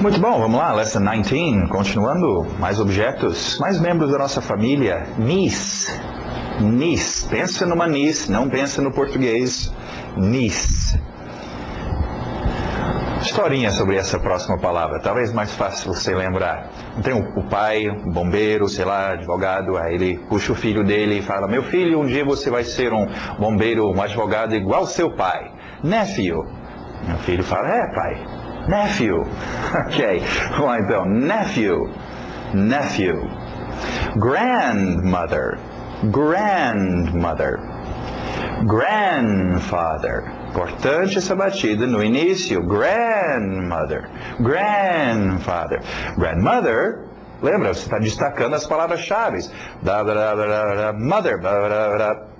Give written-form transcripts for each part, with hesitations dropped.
Muito bom, vamos lá, Lesson 19, continuando, mais objetos, mais membros da nossa família, niece, niece, pensa numa niece, não pensa no português, niece. Historinha sobre essa próxima palavra, talvez mais fácil você lembrar. Tem o pai, o bombeiro, sei lá, advogado, aí ele puxa o filho dele e fala: meu filho, um dia você vai ser um bombeiro, um advogado igual seu pai. Nephew. Meu filho fala: pai. Nephew. Ok, vamos lá então. Nephew. Nephew. Grandmother. Grandmother. Grandfather. Importante essa batida no início. Grandmother. Grandfather. Grandmother. Lembra, você está destacando as palavras-chave. Mother.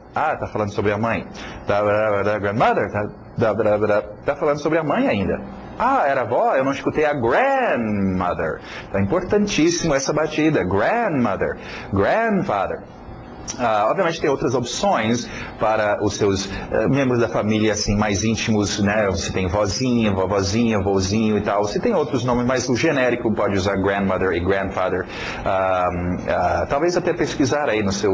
Está falando sobre a mãe. Grandmother. Está falando sobre a mãe ainda. Era avó, eu não escutei a grandmother. Então é importantíssimo essa batida. Grandmother. Grandfather. Obviamente tem outras opções para os seus membros da família assim mais íntimos, né? Você tem vozinha, vovozinha, vozinho e tal. Você tem outros nomes, mas o genérico pode usar grandmother e grandfather. Talvez até pesquisar aí no seu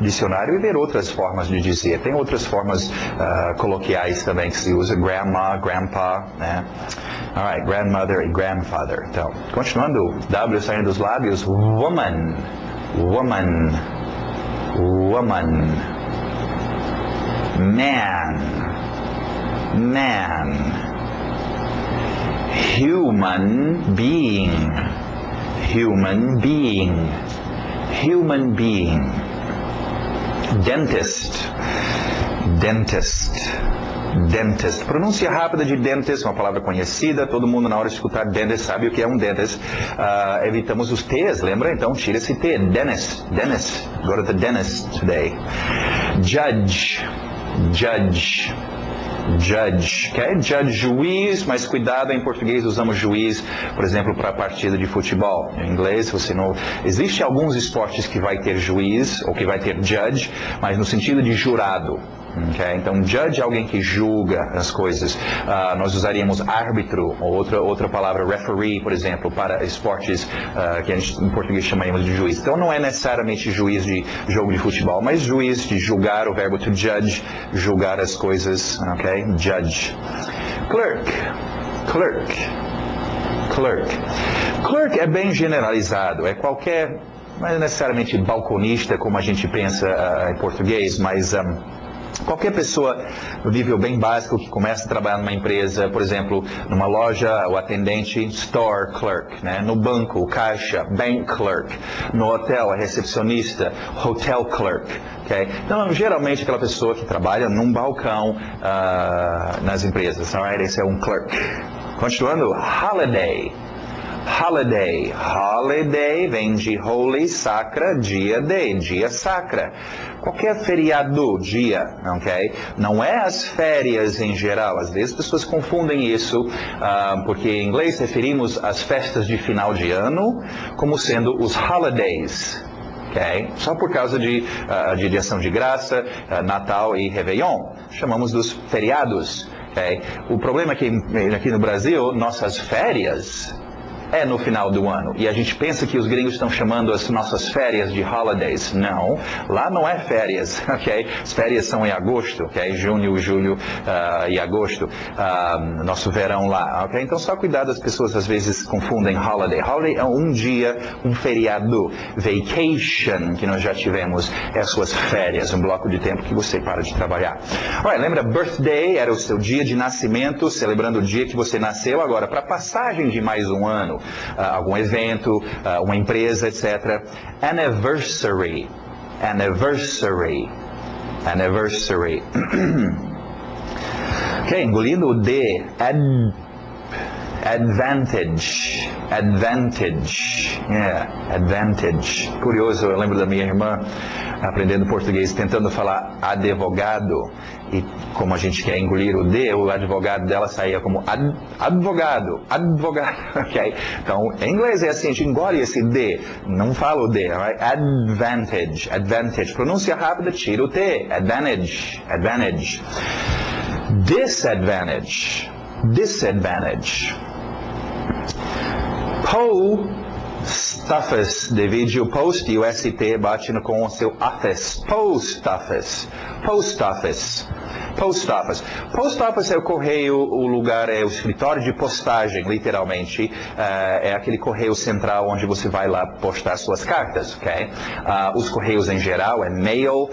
dicionário e ver outras formas de dizer. Tem outras formas coloquiais também que se usa, grandma, grandpa, né? Alright, grandmother e grandfather. Então, continuando, W saindo dos lábios, woman, woman. Woman. Man. Man. Human being. Human being. Human being. Dentist. Dentist. Dentist. Pronúncia rápida de dentist, uma palavra conhecida, todo mundo na hora de escutar dentist sabe o que é um dentist. Evitamos os T's, lembra? Então tira esse T, dentist, dentist. Go to the dentist today. Judge, judge, judge. Okay? Judge, juiz, mas cuidado, em português usamos juiz, por exemplo, para a partida de futebol. Em inglês, você não... Existem alguns esportes que vai ter juiz, ou que vai ter judge, mas no sentido de jurado. Okay? Então, judge é alguém que julga as coisas. Nós usaríamos árbitro, ou outra palavra, referee, por exemplo, para esportes que a gente, em português chamaríamos de juiz. Então, não é necessariamente juiz de jogo de futebol, mas juiz de julgar, o verbo to judge, julgar as coisas. Okay? Judge. Clerk. Clerk. Clerk. Clerk é bem generalizado, é qualquer, não é necessariamente balconista, como a gente pensa em português, mas... qualquer pessoa no nível bem básico que começa a trabalhar numa empresa, por exemplo, numa loja, o atendente, store clerk, né? No banco, o caixa, bank clerk, no hotel, a recepcionista, hotel clerk, okay? Então, geralmente aquela pessoa que trabalha num balcão nas empresas, alright? Esse é um clerk. Continuando, holiday. Holiday. Holiday vem de holy, sacra, dia de, dia sacra. Qualquer feriado, dia, ok? Não é as férias em geral. Às vezes as pessoas confundem isso, porque em inglês referimos às festas de final de ano como sendo os holidays. Okay? Só por causa de ação de graça, Natal e Réveillon. Chamamos dos feriados. Okay? O problema é que aqui no Brasil, nossas férias... é no final do ano. E a gente pensa que os gringos estão chamando as nossas férias de holidays. Não, lá não é férias, ok? As férias são em agosto, ok? Junho, julho e agosto. Nosso verão lá, ok? Então só cuidado, as pessoas às vezes confundem holiday. Holiday é um dia, um feriado. Vacation, que nós já tivemos, é as suas férias, um bloco de tempo que você para de trabalhar. Olha, lembra, birthday era o seu dia de nascimento, celebrando o dia que você nasceu. Agora, para passagem de mais um ano, algum evento, uma empresa, etc. Anniversary. Anniversary. Anniversary. Ok, engolindo o D. Advantage. Advantage. Yeah, advantage. Curioso, eu lembro da minha irmã aprendendo português, tentando falar advogado. E como a gente quer engolir o D, o advogado dela saía como advogado, advogado, ok? Então, em inglês é assim, a gente engole esse D, não fala o D, right? Advantage, advantage. Pronúncia rápida, tira o T, advantage, advantage. Disadvantage, disadvantage. Post-office, divide o post e o ST bate com o seu office. Post-office. Post-office. Post-office. Post-office é o correio, o lugar, é o escritório de postagem, literalmente. É aquele correio central onde você vai lá postar suas cartas, ok? Os correios em geral é mail,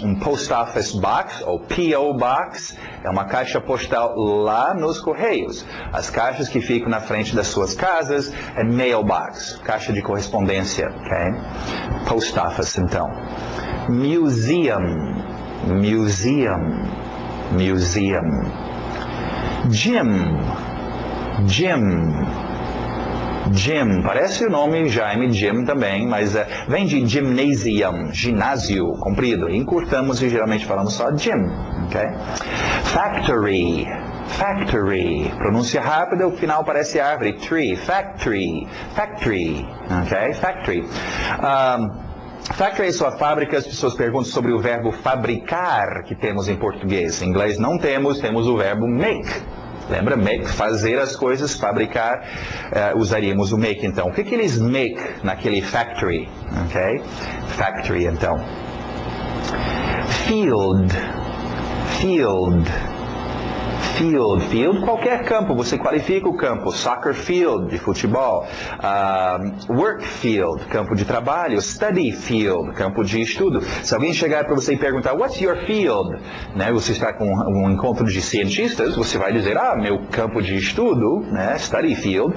um post-office box, ou P.O. box, é uma caixa postal lá nos correios. As caixas que ficam na frente das suas casas é mailbox, caixa de correspondência, ok? Post-office, então. Museum. Museum, museum. Gym, gym, gym. Parece o nome Jaime, gym também, mas vem de gymnasium, ginásio, comprido. Encurtamos e geralmente falamos só gym, ok? Factory, factory. Pronúncia rápida, o final parece árvore. Tree, factory, factory, ok? Factory. Factory é sua fábrica. As pessoas perguntam sobre o verbo fabricar que temos em português. Em inglês não temos, temos o verbo make. Lembra? Make, fazer as coisas, fabricar, usaríamos o make então. O que eles make naquele factory? Ok? Factory então. Field, field. Field, field, qualquer campo, você qualifica o campo. Soccer field, de futebol. Work field, campo de trabalho. Study field, campo de estudo. Se alguém chegar para você e perguntar, what's your field? Né, você está com um encontro de cientistas, você vai dizer, meu campo de estudo, né, study field.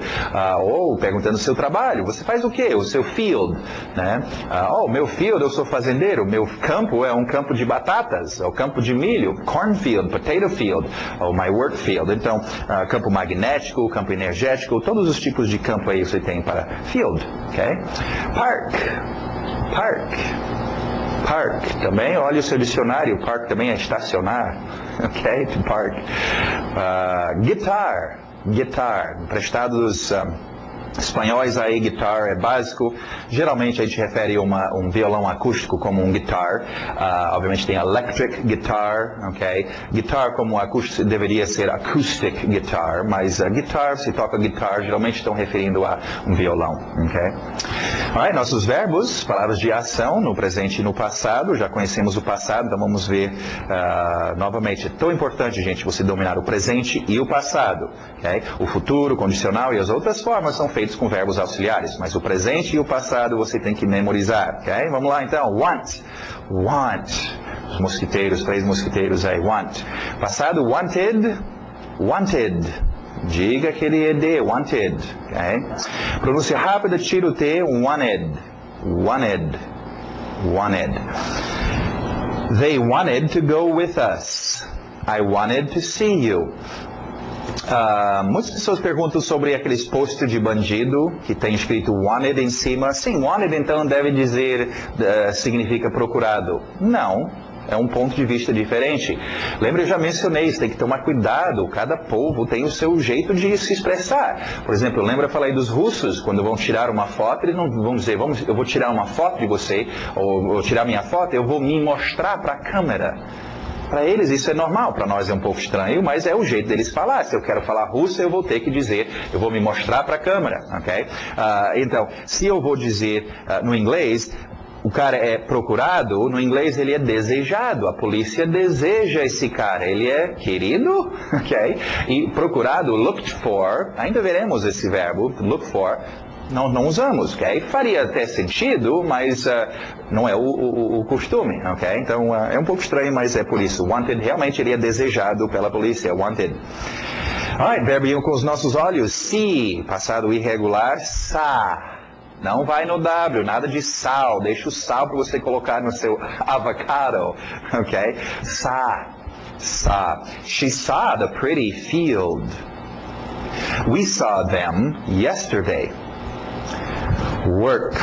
Ou perguntando o seu trabalho, você faz o quê? O seu field. Né? Meu field, eu sou fazendeiro. Meu campo é um campo de batatas, é o campo de milho. Cornfield, potato field. My work field. Então, campo magnético, campo energético, todos os tipos de campo aí você tem para field, ok? Park, park, park. Também, olha o seu dicionário, park também é estacionar, ok? To park. Guitar, guitar, emprestado dos espanhóis aí, guitar é básico. Geralmente a gente refere um violão acústico como um guitar. Obviamente tem electric guitar, ok? Guitar como acústico deveria ser acoustic guitar, mas guitar, se toca guitar, geralmente estão referindo a um violão, ok? Alright, nossos verbos, palavras de ação no presente e no passado. Já conhecemos o passado, então vamos ver novamente. É tão importante, gente, você dominar o presente e o passado, ok? O futuro, o condicional e as outras formas são feitas com verbos auxiliares, mas o presente e o passado você tem que memorizar, ok? Vamos lá então. Want, want. Os mosquiteiros, 3 mosquiteiros aí. Want. Passado, wanted, wanted. Diga aquele ED, wanted, ok? Pronúncia rápida, tira o T, wanted, wanted, wanted. They wanted to go with us. I wanted to see you. Muitas pessoas perguntam sobre aqueles posts de bandido que tem escrito wanted em cima. Sim, wanted então deve dizer, significa procurado. Não, é um ponto de vista diferente. Lembra, eu já mencionei, você tem que tomar cuidado. Cada povo tem o seu jeito de se expressar. Por exemplo, lembra, eu falei dos russos, quando vão tirar uma foto, eles não vão dizer, eu vou tirar uma foto de você, ou vou tirar minha foto, eu vou me mostrar para a câmera. Para eles isso é normal, para nós é um pouco estranho, mas é o jeito deles falar. Se eu quero falar russo, eu vou ter que dizer, eu vou me mostrar para a câmera, ok? Então, se eu vou dizer no inglês, o cara é procurado, no inglês ele é desejado, a polícia deseja esse cara, ele é querido, ok? E procurado, looked for, ainda veremos esse verbo, look for, não usamos, ok? Faria até sentido, mas não é o costume, ok? Então, é um pouco estranho, mas é por isso. Wanted, realmente, ele é desejado pela polícia, wanted. Alright, verbo com os nossos olhos. See, passado irregular, sa. Não vai no W, nada de sal. Deixa o sal para você colocar no seu avocado, ok? Sa, sa. She saw the pretty field. We saw them yesterday. Work,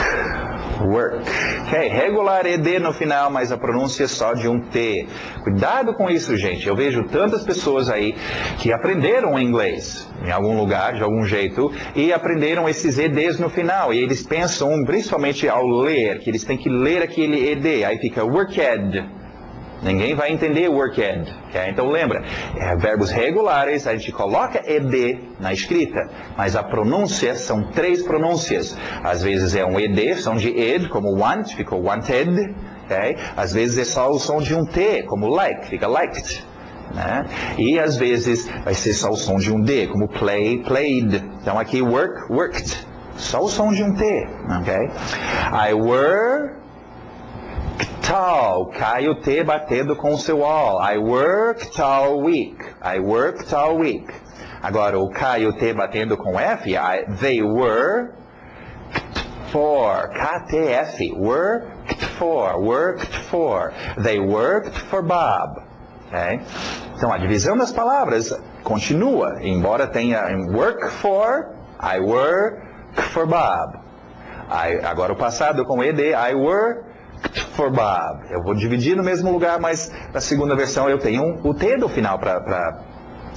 work. Ok, regular ED no final, mas a pronúncia só de um T. Cuidado com isso, gente. Eu vejo tantas pessoas aí que aprenderam inglês em algum lugar, de algum jeito, e aprenderam esses EDs no final. E eles pensam, principalmente ao ler, que eles têm que ler aquele ED. Aí fica worked. Ninguém vai entender worked. Okay? Então lembra, verbos regulares, a gente coloca ed na escrita, mas a pronúncia são 3 pronúncias. Às vezes é um ed, som de ed, como want, ficou wanted. Okay? Às vezes é só o som de um t, como like, fica liked. Né? E às vezes vai ser só o som de um D, como play, played. Então aqui work, worked. Só o som de um T. Okay? I worked all. Cai o T batendo com o seu all. I worked all week. I worked all week. Agora o cai o T batendo com F. They worked for. KTF. Worked for. Worked for. They worked for Bob. Okay? Então a divisão das palavras continua, embora tenha work for, I work for Bob. Agora o passado com ed, I worked for Bob. Eu vou dividir no mesmo lugar, mas na segunda versão eu tenho o T do final para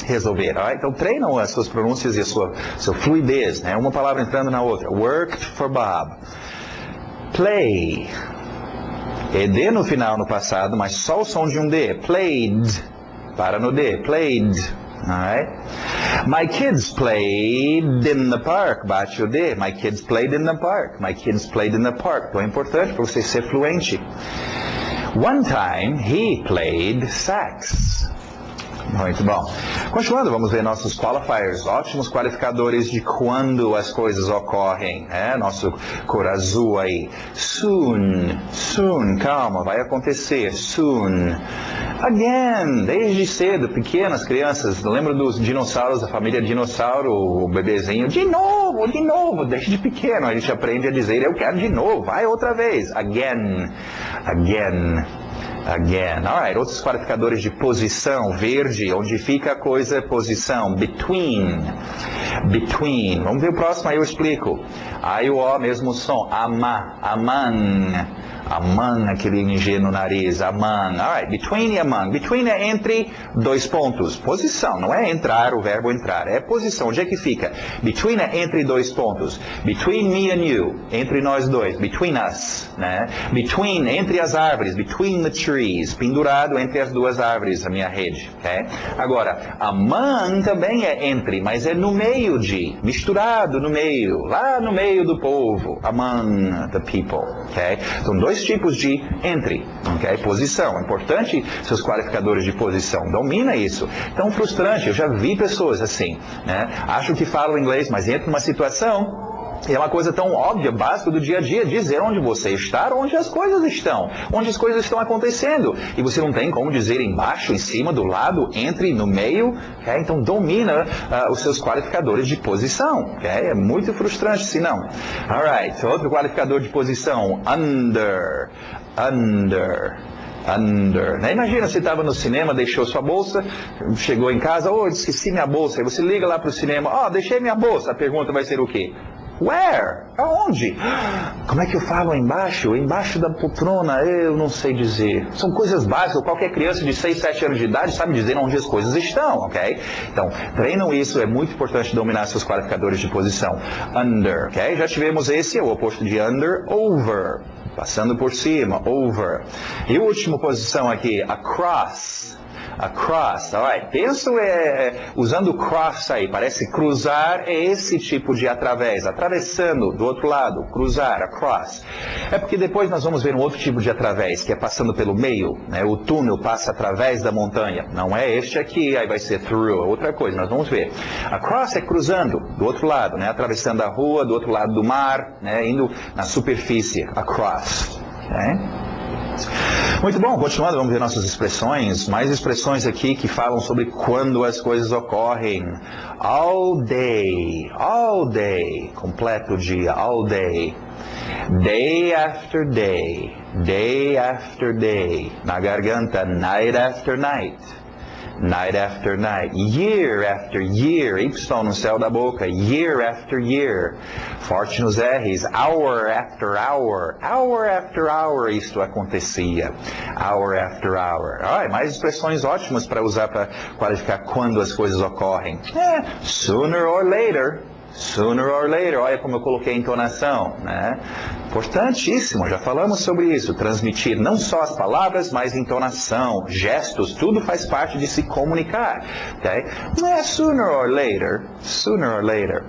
resolver. Right? Então treinam as suas pronúncias e a sua fluidez, né? Uma palavra entrando na outra. Worked for Bob. Play. ED no final, no passado, mas só o som de um D. Played. Para no D. Played. Alright? My kids played in the park. Bate o D. My kids played in the park. My kids played in the park. Então é importante para você ser fluente. One time he played sax. Muito bom. Continuando, vamos ver nossos qualifiers, ótimos qualificadores de quando as coisas ocorrem. Nosso cor azul aí. Soon, soon, calma, vai acontecer. Soon. Again, desde cedo, pequenas crianças, lembra dos dinossauros, da família dinossauro, o bebezinho, de novo, desde pequeno a gente aprende a dizer, eu quero de novo, vai outra vez. Again, again. Again. Alright, outros qualificadores de posição, verde, onde fica a coisa, posição, between, between. Vamos ver o próximo, aí eu explico. Aí o O, mesmo som, among, aquele NG no nariz, among. Alright, between e among. Between é entre 2 pontos. Posição, não é entrar, o verbo entrar, é posição. Onde é que fica? Between é entre 2 pontos. Between me and you, entre nós dois. Between us, né? Between, entre as árvores. Between the trees, pendurado entre as 2 árvores, a minha rede. Okay? Agora, among também é entre, mas é no meio de, misturado no meio, lá no meio do povo. Among the people. Okay? São 2 tipos de entre, okay? Posição, importante seus qualificadores de posição, domina isso. Então, frustrante, eu já vi pessoas assim, né? Acham que falam inglês, mas entra numa situação, e é uma coisa tão óbvia, básica do dia a dia, dizer onde você está, onde as coisas estão acontecendo, e você não tem como dizer embaixo, em cima, do lado, entre, no meio, okay? Então domina os seus qualificadores de posição, okay? É muito frustrante se não. Alright, outro qualificador de posição, under. Né? Imagina, você estava no cinema, deixou sua bolsa, chegou em casa, esqueci minha bolsa, aí você liga lá para o cinema, deixei minha bolsa, a pergunta vai ser o quê? Where? Aonde? Como é que eu falo embaixo? Embaixo da poltrona? Eu não sei dizer. São coisas básicas. Qualquer criança de 6, 7 anos de idade sabe dizer onde as coisas estão, ok? Então, treinam isso. É muito importante dominar seus qualificadores de posição. Under, ok? Já tivemos esse, o oposto de under, over. Passando por cima, over. E a última posição aqui, across. Across, alright. Penso usando cross aí, parece cruzar é esse tipo de através, atravessando do outro lado, cruzar, across. É porque depois nós vamos ver um outro tipo de através, que é passando pelo meio, né? O túnel passa através da montanha. Não é este aqui, aí vai ser through, é outra coisa, nós vamos ver. Across é cruzando do outro lado, né? Atravessando a rua, do outro lado do mar, né? Indo na superfície, across. Okay? Muito bom, continuando, vamos ver nossas expressões. Mais expressões aqui que falam sobre quando as coisas ocorrem. All day, completo dia, all day. Day after day, day after day. Na garganta, night after night. Night after night, year after year, Y no céu da boca, year after year, forte nos R's, hour after hour, hour after hour, isto acontecia, hour after hour. Mais expressões ótimas para usar para qualificar quando as coisas ocorrem. Sooner or later, olha como eu coloquei a entonação, né? Importantíssimo, já falamos sobre isso. Transmitir não só as palavras, mas entonação, gestos, tudo faz parte de se comunicar. Okay? Não é sooner or later. Sooner or later.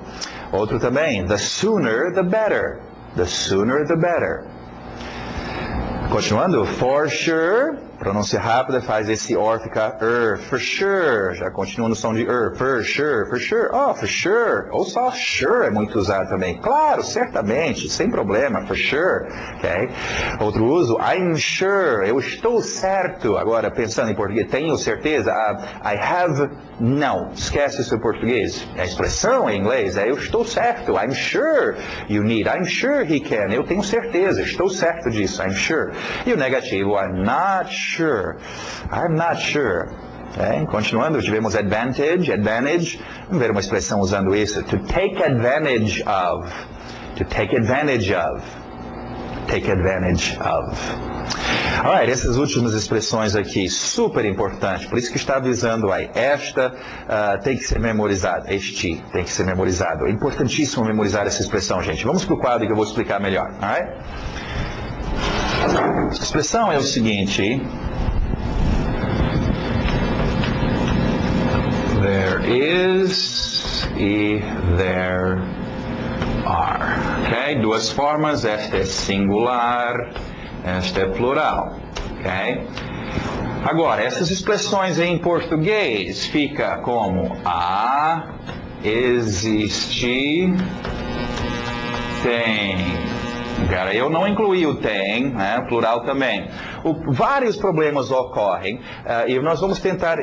Outro também, the sooner the better. The sooner the better. Continuando, for sure, pronúncia rápida, faz esse or ficar for sure, já continua no som de for sure, oh, for sure, ou só sure é muito usado também, claro, certamente, sem problema, for sure, ok? Outro uso, I'm sure, eu estou certo, agora pensando em português, tenho certeza, I have, não, esquece isso em português, a expressão em inglês é eu estou certo, I'm sure you need, I'm sure he can, eu tenho certeza, estou certo disso, I'm sure. E o negativo, I'm not sure. I'm not sure. Okay? Continuando, tivemos advantage. Vamos ver uma expressão usando isso. To take advantage of. To take advantage of. Take advantage of. Alright, essas últimas expressões aqui, super importante. Por isso que está avisando aí. Esta tem que ser memorizada. Este tem que ser memorizado. É importantíssimo memorizar essa expressão, gente. Vamos para o quadro que eu vou explicar melhor. Alright? A expressão é o seguinte: there is e there are. Ok? Duas formas, esta é singular, esta é plural. Ok? Agora, essas expressões em português fica como há, existe, tem. Cara, eu não incluí o tem, né, plural também. Vários problemas ocorrem e nós vamos tentar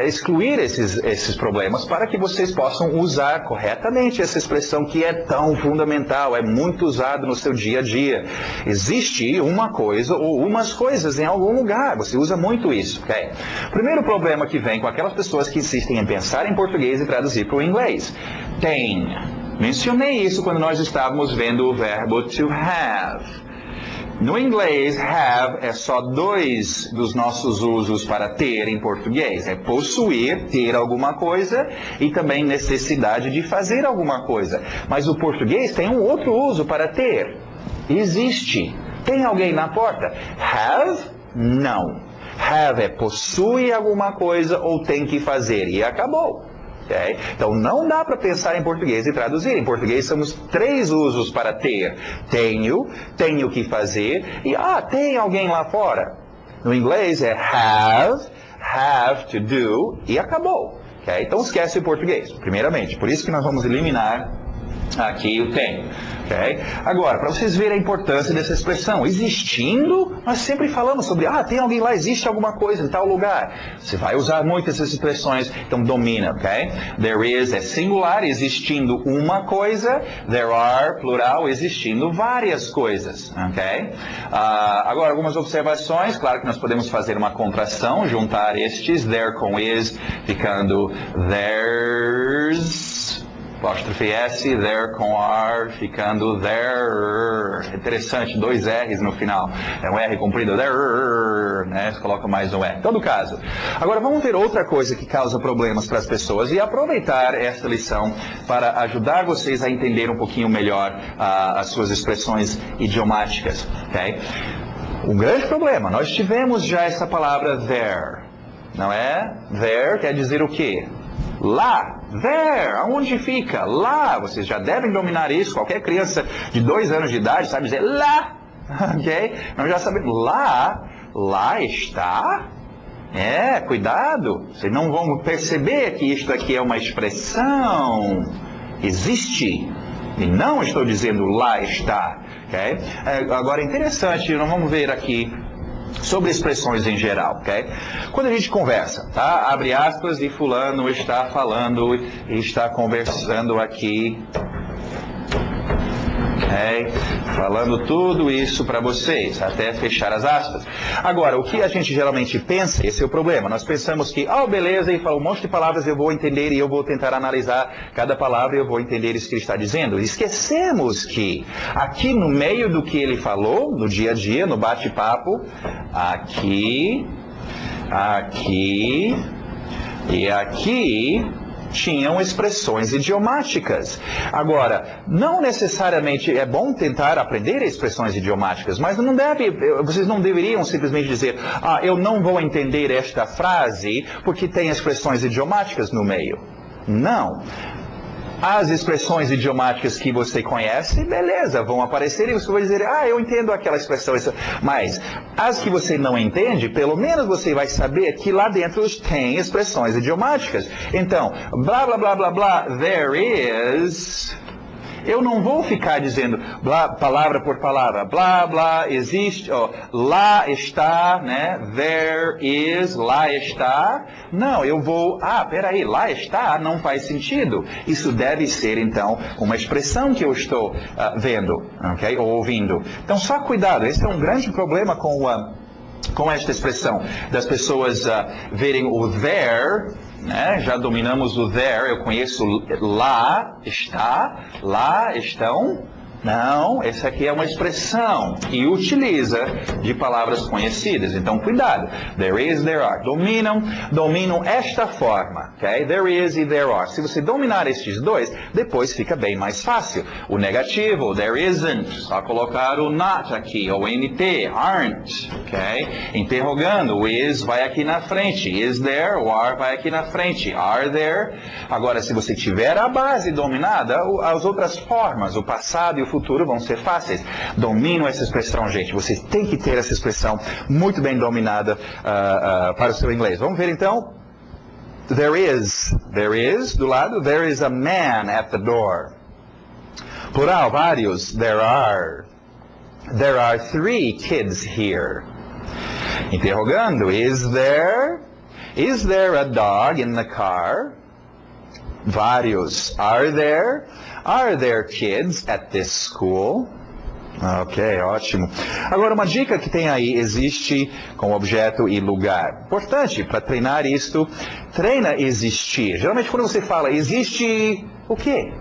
excluir esses problemas para que vocês possam usar corretamente essa expressão que é tão fundamental, é muito usada no seu dia a dia. Existe uma coisa ou umas coisas em algum lugar, você usa muito isso, ok? Primeiro problema que vem com aquelas pessoas que insistem em pensar em português e traduzir para o inglês. Tem. Mencionei isso quando nós estávamos vendo o verbo to have. No inglês, have é só dois dos nossos usos para ter em português. É possuir, ter alguma coisa, e também necessidade de fazer alguma coisa. Mas o português tem um outro uso para ter. Existe. Tem alguém na porta? Have? Não. Have é possui alguma coisa ou tem que fazer. E acabou. Okay? Então não dá para pensar em português e traduzir. Em português temos três usos para ter. Tenho que fazer e tem alguém lá fora. No inglês é have to do e acabou. Okay? Então esquece o português, primeiramente. Por isso que nós vamos eliminar aqui o tem. Okay? Agora, para vocês verem a importância dessa expressão, existindo, nós sempre falamos sobre, tem alguém lá, existe alguma coisa em tal lugar. Você vai usar muito essas expressões, então domina, ok? There is é singular, existindo uma coisa, there are, plural, existindo várias coisas, ok? Agora, algumas observações, claro que nós podemos fazer uma contração, juntar estes, there com is, ficando there's, apóstrofe S, there com R, ficando there. Interessante, dois R's no final. É um R comprido, there, né? Você coloca mais um R. Em todo caso. Agora vamos ver outra coisa que causa problemas para as pessoas e aproveitar esta lição para ajudar vocês a entender um pouquinho melhor as suas expressões idiomáticas. Okay? Um grande problema, nós tivemos já essa palavra there, não é? There quer dizer o quê? Lá, there, aonde fica? Lá, vocês já devem dominar isso, qualquer criança de 2 anos de idade sabe dizer lá, ok? Nós já sabemos, lá está, cuidado, vocês não vão perceber que isto aqui é uma expressão, existe, e não estou dizendo lá está, ok? Agora é interessante, nós vamos ver aqui, sobre expressões em geral, ok? Quando a gente conversa, tá? Abre aspas e fulano está falando e está conversando aqui, ok? Falando tudo isso para vocês, até fechar as aspas. Agora, o que a gente geralmente pensa, esse é o problema, nós pensamos que, beleza, ele falou um monte de palavras, eu vou entender e eu vou tentar analisar cada palavra e eu vou entender isso que ele está dizendo. Esquecemos que aqui no meio do que ele falou, no dia a dia, no bate-papo, aqui e aqui, tinham expressões idiomáticas. Agora, não necessariamente é bom tentar aprender expressões idiomáticas, mas vocês não deveriam simplesmente dizer, eu não vou entender esta frase porque tem expressões idiomáticas no meio. Não. As expressões idiomáticas que você conhece, beleza, vão aparecer e você vai dizer, eu entendo aquela expressão. Mas as que você não entende, pelo menos você vai saber que lá dentro tem expressões idiomáticas. Então, blá, blá, blá, blá, blá, there is... Eu não vou ficar dizendo palavra por palavra, blá, blá, existe, lá está, né? There is, lá está. Não, eu vou, peraí, lá está, não faz sentido. Isso deve ser, então, uma expressão que eu estou vendo, ok? Ou ouvindo. Então, só cuidado, esse é um grande problema com esta expressão, das pessoas verem o there, né? Já dominamos o there, eu conheço lá está, lá estão. Não, essa aqui é uma expressão que utiliza de palavras conhecidas. Então, cuidado. There is, there are. Dominam esta forma. Okay? There is e there are. Se você dominar estes dois, depois fica bem mais fácil. O negativo, there isn't. Só colocar o not aqui, ou NT, aren't. Okay? Interrogando, o is vai aqui na frente. Is there, o are vai aqui na frente. Are there. Agora, se você tiver a base dominada, as outras formas, o passado e o futuro vão ser fáceis. Dominam essa expressão, gente. Você tem que ter essa expressão muito bem dominada para o seu inglês. Vamos ver então. There is, do lado, there is a man at the door. Plural, vários, there are 3 kids here. Interrogando, is there a dog in the car? Vários, are there kids at this school? Ok, ótimo. Agora, uma dica que tem aí, existe com objeto e lugar. Importante, para treinar isto, treina existir. Geralmente, quando você fala existe o quê?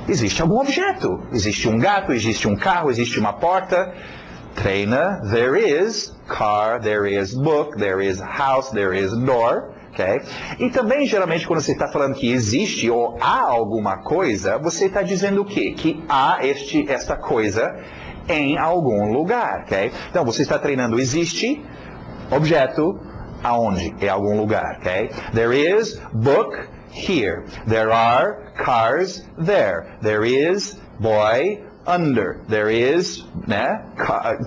Existe algum objeto. Existe um gato, existe um carro, existe uma porta. Treina, there is car, there is book, there is house, there is door. Okay? E também, geralmente, quando você está falando que existe ou há alguma coisa, você está dizendo o quê? Que há esta coisa em algum lugar. Okay? Então, você está treinando existe, objeto, aonde? Em algum lugar. Okay? There is book here. There are cars there. There is boy under. There is, né?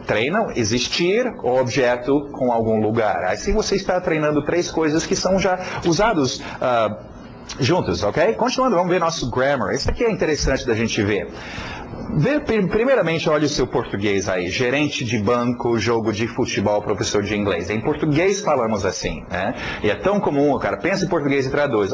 Treinam existir o objeto com algum lugar. Assim você está treinando 3 coisas que são já usados juntos, ok? Continuando, vamos ver nosso grammar. Isso aqui é interessante da gente ver. Primeiramente, olha o seu português aí. Gerente de banco, jogo de futebol, professor de inglês. Em português falamos assim, né? E é tão comum, o cara pensa em português e traduz.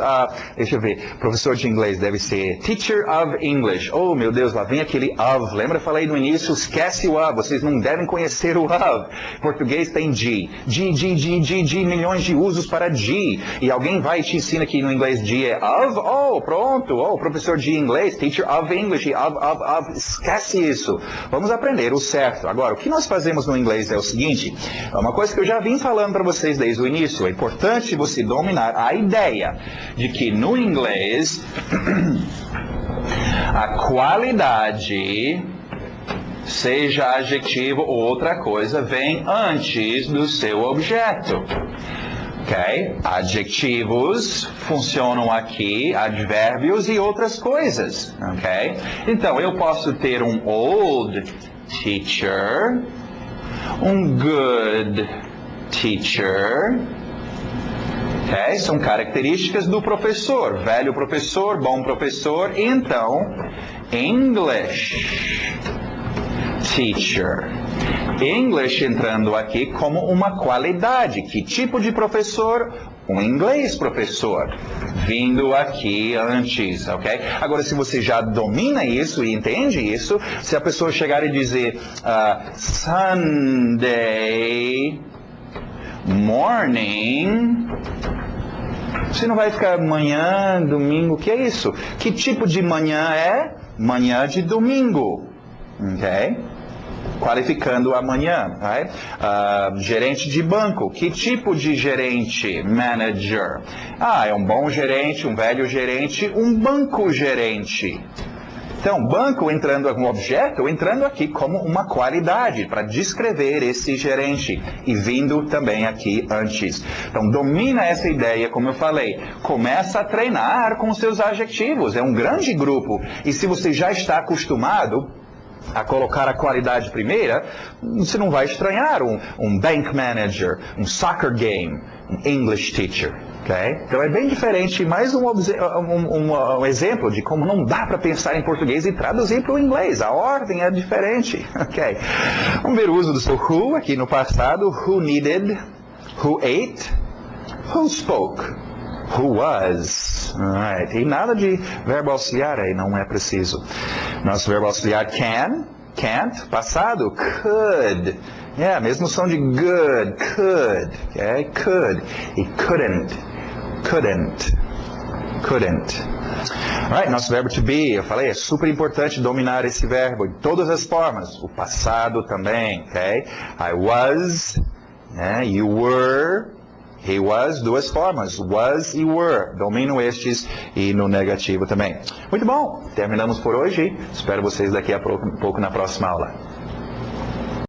Deixa eu ver. Professor de inglês deve ser teacher of English. Oh, meu Deus, lá vem aquele of. Lembra? Eu falei no início, esquece o of. Vocês não devem conhecer o of. Português tem de. De, milhões de usos para de. E alguém vai e te ensina que no inglês de é of. Oh, pronto. Oh, professor de inglês, teacher of English. Of. Esquece isso. Vamos aprender o certo. Agora, o que nós fazemos no inglês é o seguinte, é uma coisa que eu já vim falando para vocês desde o início. É importante você dominar a ideia de que no inglês a qualidade, seja adjetivo ou outra coisa, vem antes do seu objeto. Okay? Adjetivos funcionam aqui, advérbios e outras coisas. Okay? Então, eu posso ter um old teacher, um good teacher. Okay? São características do professor. Velho professor, bom professor. Então, English teacher. English entrando aqui como uma qualidade. Que tipo de professor? Um inglês professor. Vindo aqui antes, ok? Agora, se você já domina isso e entende isso, se a pessoa chegar e dizer Sunday morning, você não vai ficar manhã, domingo, o que é isso? Que tipo de manhã é? Manhã de domingo, ok? qualificando amanhã. Right? Gerente de banco. Que tipo de gerente? Manager. É um bom gerente, um velho gerente, um banco gerente. Então, banco entrando como objeto, entrando aqui como uma qualidade para descrever esse gerente e vindo também aqui antes. Então, domina essa ideia, como eu falei. Começa a treinar com seus adjetivos. É um grande grupo. E se você já está acostumado a colocar a qualidade primeira, você não vai estranhar um bank manager, um soccer game, um English teacher. Okay? Então é bem diferente, mais um exemplo de como não dá para pensar em português e traduzir para o inglês. A ordem é diferente. Okay? Vamos ver o uso do seu who aqui no passado. Who needed? Who ate? Who spoke? Who was? Alright. E nada de verbo auxiliar aí, não é preciso. Nosso verbo auxiliar can, can't, passado, could. Mesmo som de good, could, okay? Could. E couldn't. Alright, nosso verbo to be, eu falei, é super importante dominar esse verbo em todas as formas. O passado também, ok? I was, you were. He was, duas formas, was e were. Domino estes e no negativo também. Muito bom, terminamos por hoje. Espero vocês daqui a pouco na próxima aula.